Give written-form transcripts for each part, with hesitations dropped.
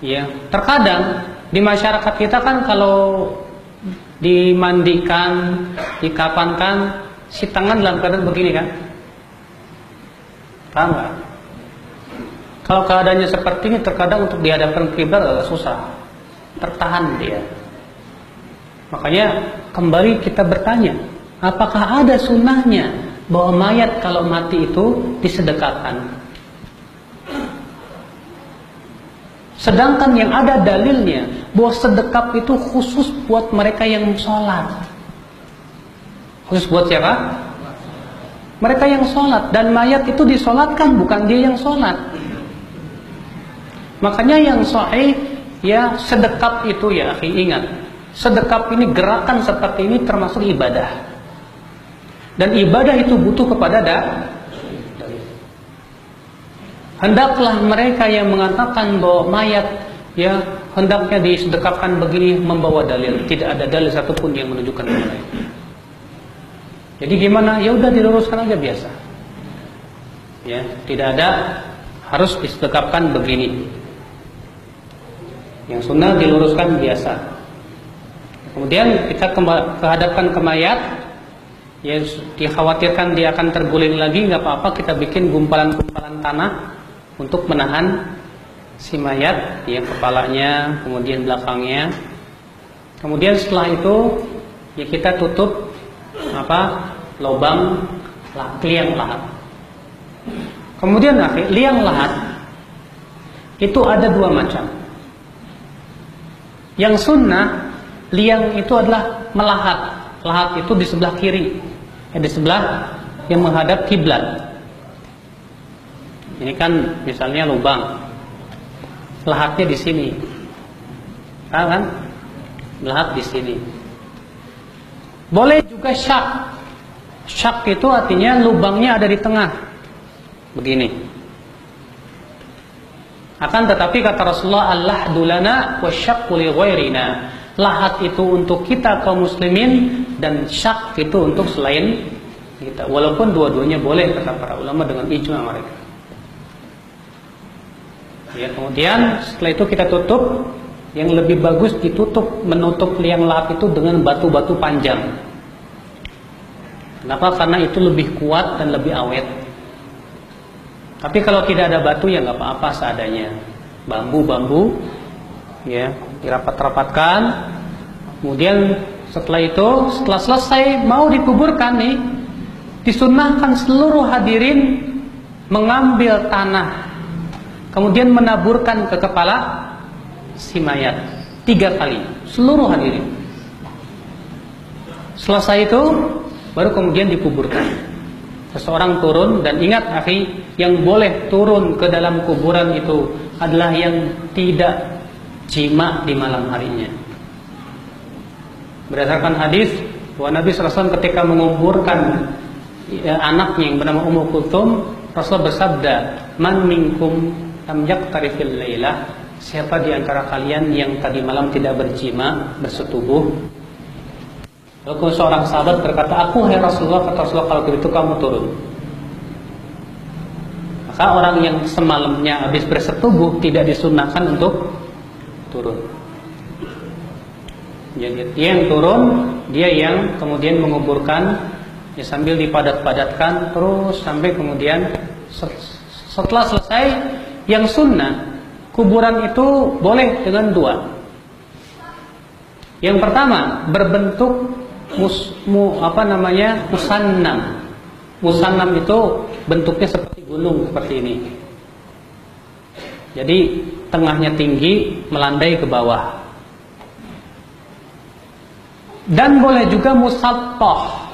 Ya, terkadang di masyarakat kita kan kalau dimandikan, dikafankan, si tangan dalam keadaan begini kan? Paham nggak? Kalau keadaannya seperti ini, terkadang untuk dihadapkan kiblat agak susah, tertahan dia. Makanya kembali kita bertanya, apakah ada sunnahnya bahwa mayat kalau mati itu disedekahkan? Sedangkan yang ada dalilnya bahwa sedekap itu khusus buat mereka yang sholat. Khusus buat siapa? Mereka yang sholat. Dan mayat itu disolatkan, bukan dia yang sholat. Makanya yang sahih, ya sedekap itu ya akhi, ingat, sedekap ini, gerakan seperti ini termasuk ibadah. Dan ibadah itu butuh kepada hendaklah mereka yang mengatakan bahwa mayat ya hendaknya disedekapkan begini membawa dalil. Tidak ada dalil satupun yang menunjukkan kepada itu. Jadi gimana? Ya udah diluruskan aja biasa. Ya, tidak ada harus disedekapkan begini. Yang sunnah diluruskan biasa. Kemudian kita kehadapkan ke mayat, ya dikhawatirkan dia akan terguling lagi, nggak apa-apa, kita bikin gumpalan-gumpalan tanah untuk menahan si mayat, ya kepalanya, kemudian belakangnya. Kemudian setelah itu ya kita tutup lubang liang lahat. Kemudian liang lahat itu ada dua macam. Yang sunnah, liang itu adalah melahat. Lahat itu di sebelah kiri, di sebelah yang menghadap kiblat. Ini kan misalnya lubang, lahatnya di sini, kan? Lahat di sini. Boleh juga syak. Syak itu artinya lubangnya ada di tengah, begini. Akan tetapi kata Rasulullah, al-lahdu lana wa syaqqu li ghairina. Lahat itu untuk kita kaum muslimin dan syak itu untuk selain kita. Walaupun dua-duanya boleh kata para ulama dengan ijma mereka. Ya, kemudian setelah itu kita tutup. Yang lebih bagus menutup liang lahat itu dengan batu-batu panjang. Kenapa? Karena itu lebih kuat dan lebih awet. Tapi kalau tidak ada batu ya nggak apa-apa seadanya. Bambu, ya dirapat-rapatkan. Kemudian setelah selesai mau dikuburkan nih, disunnahkan seluruh hadirin mengambil tanah, kemudian menaburkan ke kepala si mayat 3 kali, seluruh hadirin. Selesai itu baru kemudian dikuburkan. Seseorang turun, dan ingat akhi, yang boleh turun ke dalam kuburan itu adalah yang tidak jima di malam harinya. Berdasarkan hadis bahwa Nabi SAW ketika menguburkan anaknya yang bernama Ummu Kulthum, Rasul bersabda, "Man minkum lam yaqtarifil lailah." Siapa di antara kalian yang tadi malam tidak berjima, bersetubuh? Lalu seorang sahabat berkata, "Aku, hai Rasulullah." Kata Rasulullah, "Kalau begitu kamu turun." Maka orang yang semalamnya habis bersetubuh tidak disunahkan untuk turun. Jadi dia yang turun, dia yang kemudian menguburkan, ya sambil dipadat-padatkan terus sampai kemudian setelah selesai. Yang sunnah, kuburan itu boleh dengan 2. Yang pertama berbentuk musannam. Musannam itu bentuknya seperti gunung seperti ini. Jadi tengahnya tinggi melandai ke bawah. Dan boleh juga musattah,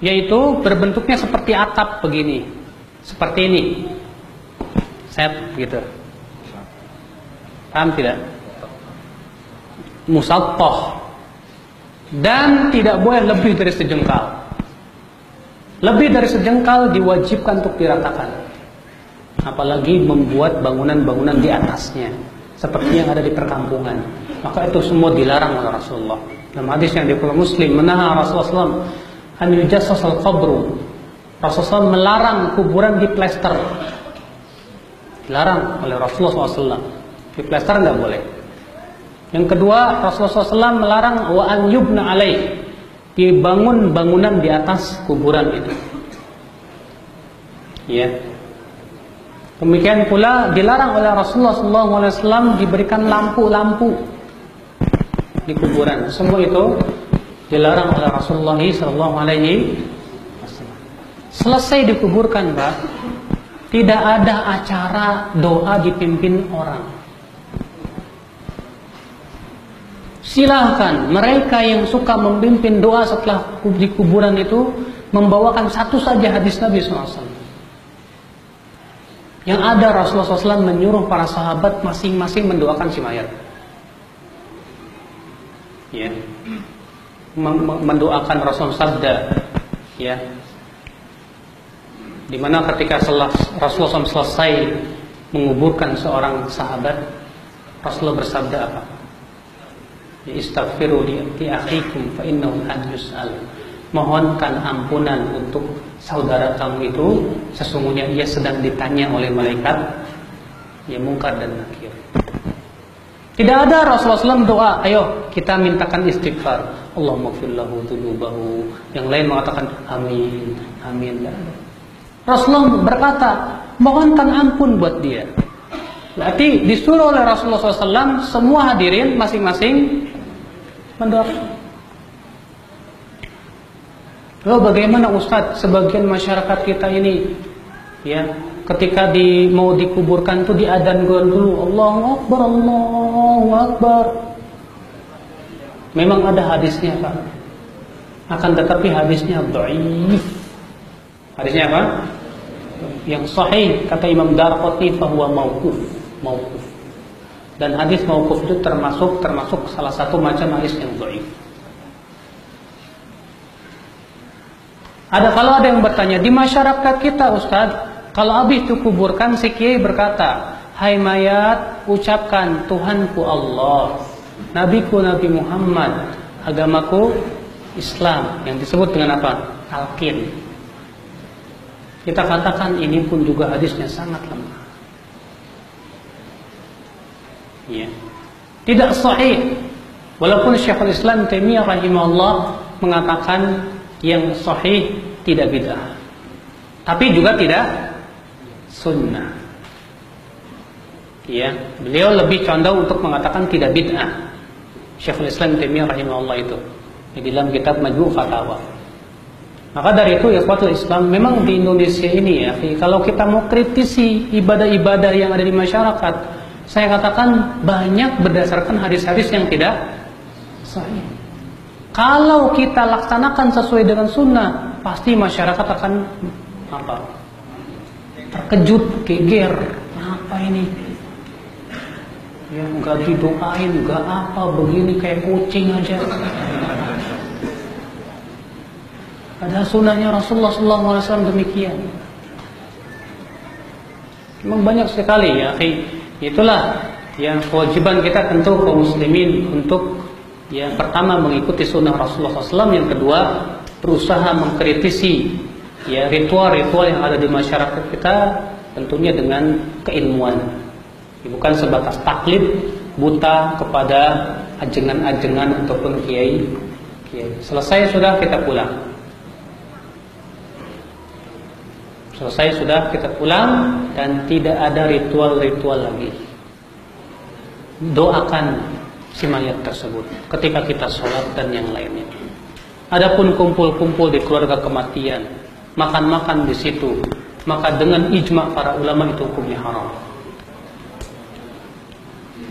yaitu berbentuknya seperti atap begini, seperti ini, set gitu. Paham tidak? Musattah. Dan tidak boleh lebih dari sejengkal. Lebih dari sejengkal diwajibkan untuk diratakan. Apalagi membuat bangunan-bangunan di atasnya, seperti yang ada di perkampungan. Maka itu semua dilarang oleh Rasulullah. Dalam hadis yang diriwayatkan Muslim, menaha Rasulullah SAW an yujassasal qabru. Rasulullah SAW melarang kuburan diplester. Dilarang oleh Rasulullah SAW. Diplester nggak boleh. Yang kedua, Rasulullah SAW melarang wa an yubna alaih, dibangun bangunan di atas kuburan itu. Ya. Demikian pula dilarang oleh Rasulullah SAW diberikan lampu-lampu di kuburan. Semua itu dilarang oleh Rasulullah SAW. Selesai dikuburkan, Pak, tidak ada acara doa dipimpin orang. Silahkan mereka yang suka memimpin doa setelah di kuburan itu membawakan satu saja hadis Nabi SAW. Yang ada Rasulullah SAW menyuruh para sahabat masing-masing mendoakan si mayat. Ya. Mendoakan Rasulullah sabda, ya. Dimana ketika Rasulullah SAW selesai menguburkan seorang sahabat, Rasulullah bersabda apa? Istaghfiru li akhikum fa innahu qad yus'al. Mohonkan ampunan untuk saudara kamu itu, sesungguhnya ia sedang ditanya oleh malaikat, ya Munkar dan Nakir. Tidak ada Rasulullah SAW doa, ayo kita mintakan istighfar, Allahumma ighfir lahu dzunubahu. Yang lain mengatakan amin, amin. Rasulullah berkata, mohonkan ampun buat dia. Berarti disuruh oleh Rasulullah SAW semua hadirin masing-masing mendoakan. Lalu bagaimana Ustadz, sebagian masyarakat kita ini, ya, ketika mau dikuburkan itu diadzankan dulu, Allahu Akbar, Allahu Akbar. Memang ada hadisnya, Pak. Akan tetapi hadisnya dhaif. Hadisnya apa? Yang sahih kata Imam Darqutni fahuwa mauquf. Dan hadis mauquf itu termasuk salah satu macam hadis yang dhaif. Kalau ada yang bertanya di masyarakat kita, Ustadz, kalau habis dikuburkan si kiai berkata, hai mayat, ucapkan Tuhanku Allah, Nabiku Nabi Muhammad, agamaku Islam, yang disebut dengan apa? Talqin. Kita katakan ini pun juga hadisnya sangat lemah. Ya. Tidak sahih. Walaupun Syekhul Islam Taimiyah rahimahullah mengatakan yang sahih tidak bid'ah, tapi juga tidak sunnah. Ya, beliau lebih condong untuk mengatakan tidak bid'ah. Syekhul Islam Taimiyah rahimahullah itu di dalam kitab Majmu' Fatawa. Maka dari itu ikhwatul Islam, memang di Indonesia ini ya, kalau kita mau kritisi ibadah-ibadah yang ada di masyarakat, saya katakan banyak berdasarkan hadis-hadis yang tidak sahih. Kalau kita laksanakan sesuai dengan sunnah, pasti masyarakat akan apa? Terkejut, geger. Apa ini? Ya nggak didoain, nggak apa, begini kayak kucing aja. Padahal sunnahnya Rasulullah SAW demikian. Memang banyak sekali ya. Itulah yang kewajiban kita tentu kaum muslimin untuk yang pertama mengikuti sunnah Rasulullah SAW, yang kedua berusaha mengkritisi ya ritual-ritual yang ada di masyarakat kita, tentunya dengan keilmuan, bukan sebatas taklid buta kepada ajengan-ajengan ataupun kiai. Selesai sudah kita pulang. Selesai sudah kita pulang dan tidak ada ritual-ritual lagi. Doakan si mayat tersebut ketika kita sholat dan yang lainnya. Adapun kumpul-kumpul di keluarga kematian, makan-makan di situ, maka dengan ijma' para ulama itu hukumnya haram.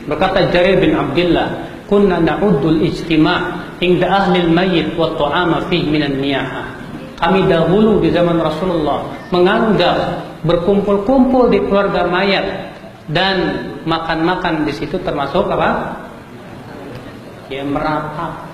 Berkata Jarir bin Abdullah, kunna na'uddul ijtima' inda ahli al-mayyit wa ta'ama fihi minan niyahah. Kami dahulu di zaman Rasulullah menganggap berkumpul-kumpul di keluarga mayat dan makan-makan di situ termasuk apa? Ya meratap.